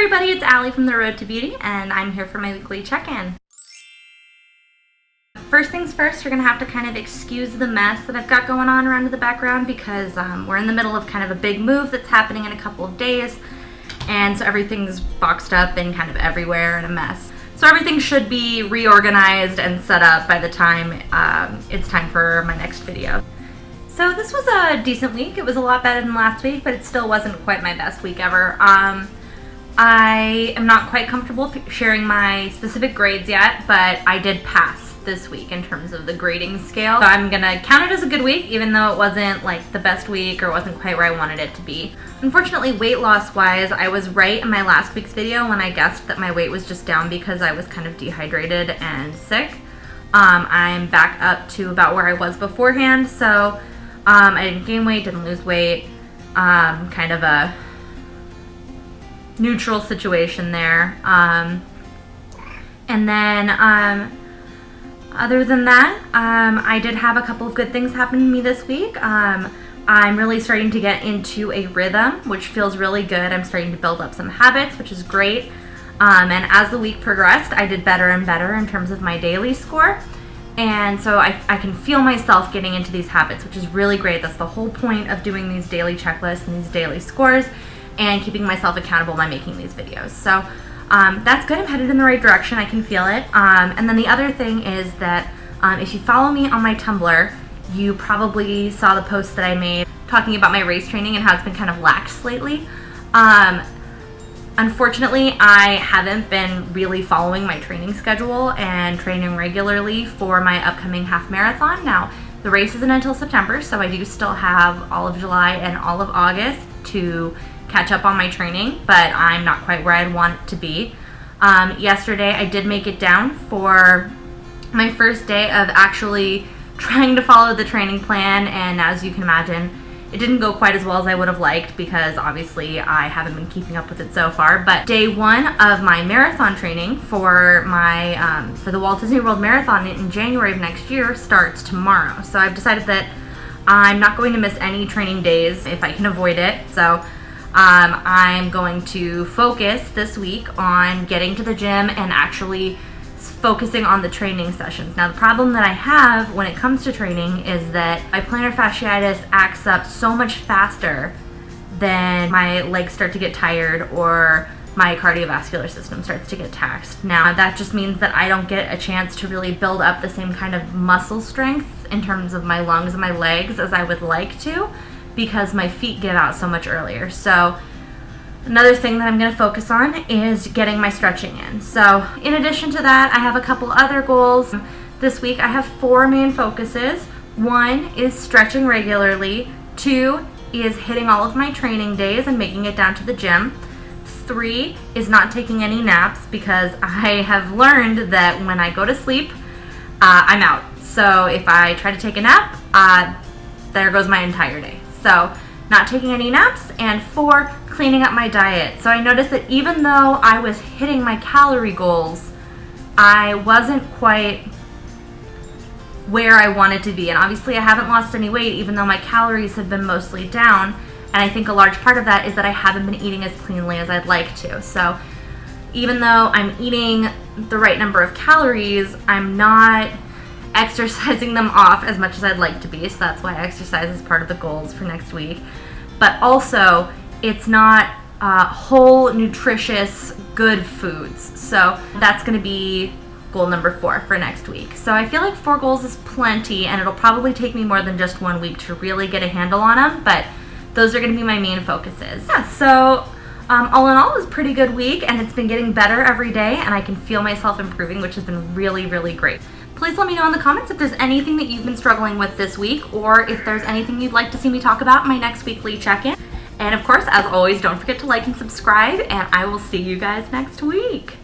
everybody, it's Allie from The Road to Beauty, and I'm here for my weekly check-in. First things first, you're going to have to kind of excuse the mess that I've got going on around in the background because we're in the middle of kind of a big move that's happening in a couple of days, and so everything's boxed up and kind of everywhere and a mess. So everything should be reorganized and set up by the time it's time for my next video. So this was a decent week. It was a lot better than last week, but it still wasn't quite my best week ever. I am not quite comfortable sharing my specific grades yet, but I did pass this week in terms of the grading scale. So I'm gonna count it as a good week, even though it wasn't like the best week or wasn't quite where I wanted it to be. Unfortunately, weight loss wise, I was right in my last week's video when I guessed that my weight was just down because I was kind of dehydrated and sick. I'm back up to about where I was beforehand, so I didn't gain weight, didn't lose weight, kind of a neutral situation there. And then other than that, I did have a couple of good things happen to me this week. I'm really starting to get into a rhythm, which feels really good. I'm starting to build up some habits, which is great. And as the week progressed, I did better and better in terms of my daily score. And so I can feel myself getting into these habits, which is really great. That's the whole point of doing these daily checklists and these daily scores and keeping myself accountable by making these videos. So that's good. I'm headed in the right direction. I can feel it. And then the other thing is that if you follow me on my Tumblr, you probably saw the post that I made talking about my race training and how it's been kind of lax lately. Unfortunately, I haven't been really following my training schedule and training regularly for my upcoming half marathon. Now, the race isn't until September, so I do still have all of July and all of August to catch up on my training, but I'm not quite where I'd want it to be. Yesterday, I did make it down for my first day of actually trying to follow the training plan, and as you can imagine, it didn't go quite as well as I would have liked because obviously I haven't been keeping up with it so far. But day one of my marathon training for my for the Walt Disney World Marathon in January of next year starts tomorrow. So I've decided that I'm not going to miss any training days if I can avoid it. So I'm going to focus this week on getting to the gym and actually focusing on the training sessions. Now, the problem that I have when it comes to training is that my plantar fasciitis acts up so much faster than my legs start to get tired or my cardiovascular system starts to get taxed. Now, that just means that I don't get a chance to really build up the same kind of muscle strength in terms of my lungs and my legs as I would like to because my feet give out so much earlier. So another thing that I'm going to focus on is getting my stretching in. So in addition to that, I have a couple other goals. This week I have 4 main focuses. 1 is stretching regularly. 2 is hitting all of my training days and making it down to the gym. 3 is not taking any naps because I have learned that when I go to sleep, I'm out. So if I try to take a nap, there goes my entire day. So not taking any naps. And 4, cleaning up my diet. So I noticed that even though I was hitting my calorie goals, I wasn't quite where I wanted to be. And obviously I haven't lost any weight even though my calories have been mostly down. And I think a large part of that is that I haven't been eating as cleanly as I'd like to. So even though I'm eating the right number of calories, I'm not exercising them off as much as I'd like to be. So that's why exercise is part of the goals for next week. But also, it's not whole, nutritious, good foods. So that's going to be goal number 4 for next week. So I feel like 4 goals is plenty, and it'll probably take me more than just 1 week to really get a handle on them, but those are going to be my main focuses. Yeah, so all in all, it was a pretty good week, and it's been getting better every day, and I can feel myself improving, which has been really, really great. Please let me know in the comments if there's anything that you've been struggling with this week, or if there's anything you'd like to see me talk about in my next weekly check-in. And of course, as always, don't forget to like and subscribe, and I will see you guys next week.